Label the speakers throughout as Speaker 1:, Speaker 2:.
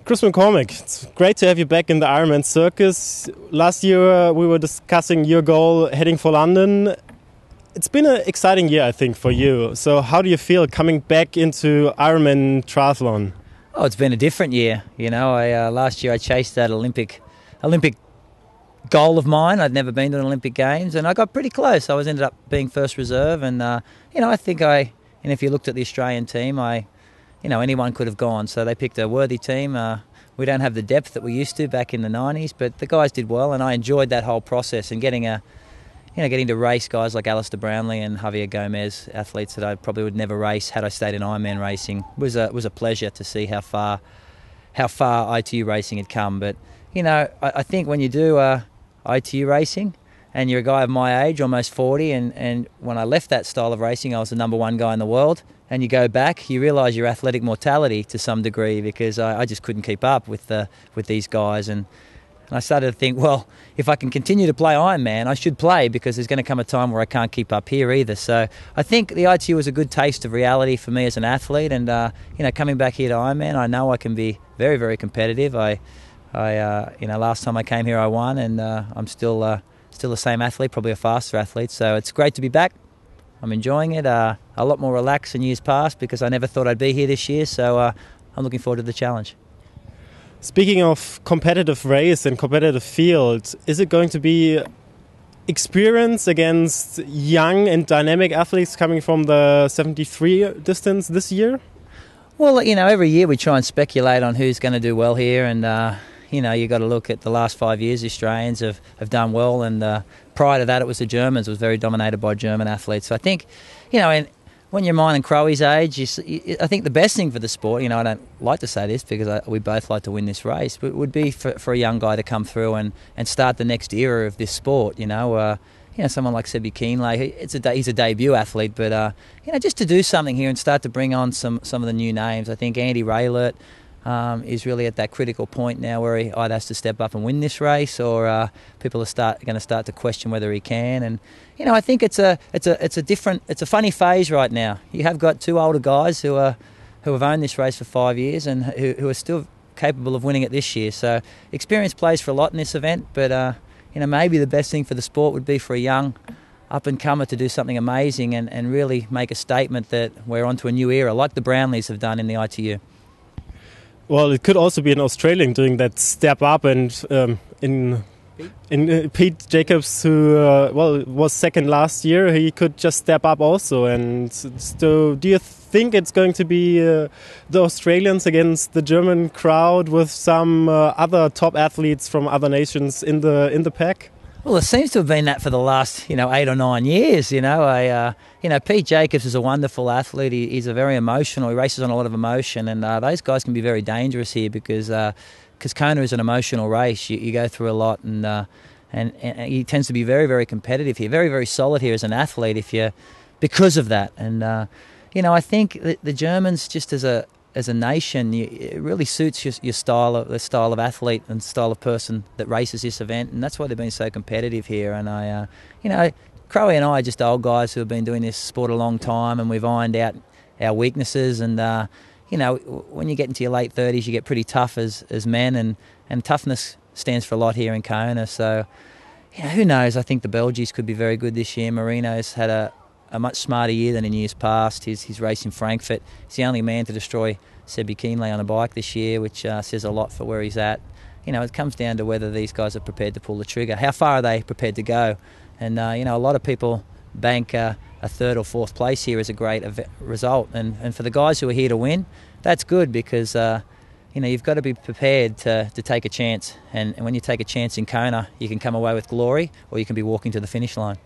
Speaker 1: Chris McCormack, it's great to have you back in the Ironman circus. Last year we were discussing your goal heading for London. It's been an exciting year, I think, for you. So how do you feel coming back into Ironman triathlon?
Speaker 2: Oh, it's been a different year. You know, last year I chased that Olympic goal of mine. I'd never been to an Olympic Games, and I got pretty close. I ended up being first reserve, and I think and if you looked at the Australian team, anyone could have gone. So they picked a worthy team. We don't have the depth that we used to back in the 90s, but the guys did well, and I enjoyed that whole process and getting to race guys like Alistair Brownlee and Javier Gomez, athletes that I probably would never race had I stayed in Ironman racing. Was a pleasure to see how far ITU racing had come. But I think when you do ITU racing, and you're a guy of my age, almost 40, and when I left that style of racing, I was the number one guy in the world. And you go back, you realise your athletic mortality to some degree, because I just couldn't keep up with these guys. And I started to think, well, if I can continue to play Ironman, I should play, because there's going to come a time where I can't keep up here either. So I think the ITU was a good taste of reality for me as an athlete. And coming back here to Ironman, I know I can be very, very competitive. Last time I came here, I won, and I'm still the same athlete, probably a faster athlete. So it's great to be back. I'm enjoying it. A lot more relaxed than years past, because I never thought I'd be here this year. So I'm looking forward to the challenge.
Speaker 1: Speaking of competitive race and competitive field, is it going to be experience against young and dynamic athletes coming from the 73 distance this year?
Speaker 2: Well, every year we try and speculate on who's going to do well here, and you've got to look at the last 5 years. The Australians have done well, and prior to that it was the Germans. It was very dominated by German athletes. So I think, and when you're mine and Crowe's age, I think the best thing for the sport, I don't like to say this because we both like to win this race, but it would be for a young guy to come through and start the next era of this sport. Someone like Sebi Keenlay, he's a debut athlete, but just to do something here and start to bring on some of the new names. I think Andreas Raelert is really at that critical point now where he either has to step up and win this race, or people are going to start to question whether he can. And I think it's a funny phase right now. You have got two older guys who have owned this race for 5 years and who are still capable of winning it this year. So experience plays for a lot in this event, but maybe the best thing for the sport would be for a young up-and-comer to do something amazing and really make a statement that we're onto a new era, like the Brownlees have done in the ITU.
Speaker 1: Well, it could also be an Australian doing that step up, and in Pete Jacobs, who was second last year, he could just step up also. And so, do you think it's going to be the Australians against the German crowd with some other top athletes from other nations in the pack?
Speaker 2: Well, it seems to have been that for the last 8 or 9 years. Pete Jacobs is a wonderful athlete. He's a very emotional. He races on a lot of emotion, and those guys can be very dangerous here because Kona is an emotional race. You go through a lot, and he tends to be very, very competitive here, very, very solid here as an athlete. Because of that, and I think the Germans, just as a nation, it really suits the style of athlete and style of person that races this event, and that's why they've been so competitive here. And Crowe and I are just old guys who have been doing this sport a long time, and we've ironed out our weaknesses. And when you get into your late 30s, you get pretty tough as men, and toughness stands for a lot here in Kona. So who knows? I think the Belgians could be very good this year. Marino's had a much smarter year than in years past. His race in Frankfurt, he's the only man to destroy Sebi Keenlay on a bike this year, which says a lot for where he's at. It comes down to whether these guys are prepared to pull the trigger. How far are they prepared to go? And a lot of people bank a third or fourth place here as a great result. And for the guys who are here to win, that's good, because you've got to be prepared to take a chance. And when you take a chance in Kona, you can come away with glory, or you can be walking to the finish line.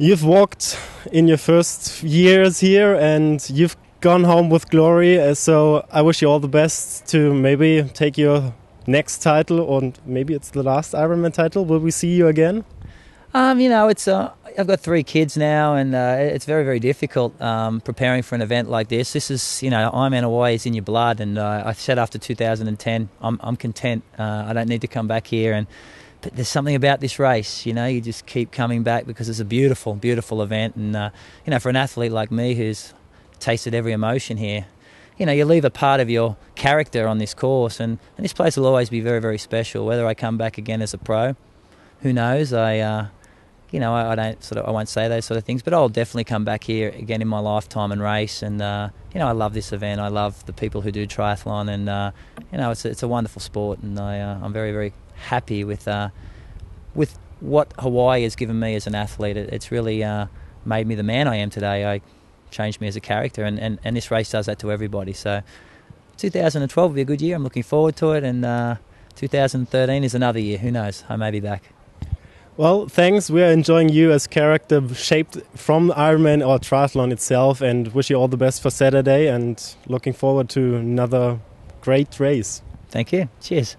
Speaker 1: You've walked in your first years here, and you've gone home with glory. So I wish you all the best to maybe take your next title, or maybe it's the last Ironman title. Will we see you again? I've got 3 kids now, and it's very, very difficult preparing for an event like this. This is, Ironman Hawaii is in your blood, and I said after 2010, I'm content. I don't need to come back here, but there's something about this race, you just keep coming back because it's a beautiful, beautiful event. And, for an athlete like me who's tasted every emotion here, you leave a part of your
Speaker 2: character on this course, and this place will always be very, very special. Whether I come back again as a pro, who knows? I won't say those sort of things, but I'll definitely come back here again in my lifetime and race. And I love this event. I love the people who do triathlon, and it's a wonderful sport, and I'm very, very happy with what Hawaii has given me as an athlete. It's really made me the man I am today. Changed me as a character, and this race does that to everybody. So 2012 will be a good year. I'm looking forward to it, and 2013 is another year. Who knows? I may be back.
Speaker 1: Well, thanks. We are enjoying you as character shaped from Ironman or triathlon itself, and wish you all the best for Saturday, and looking forward to another great race.
Speaker 2: Thank you. Cheers.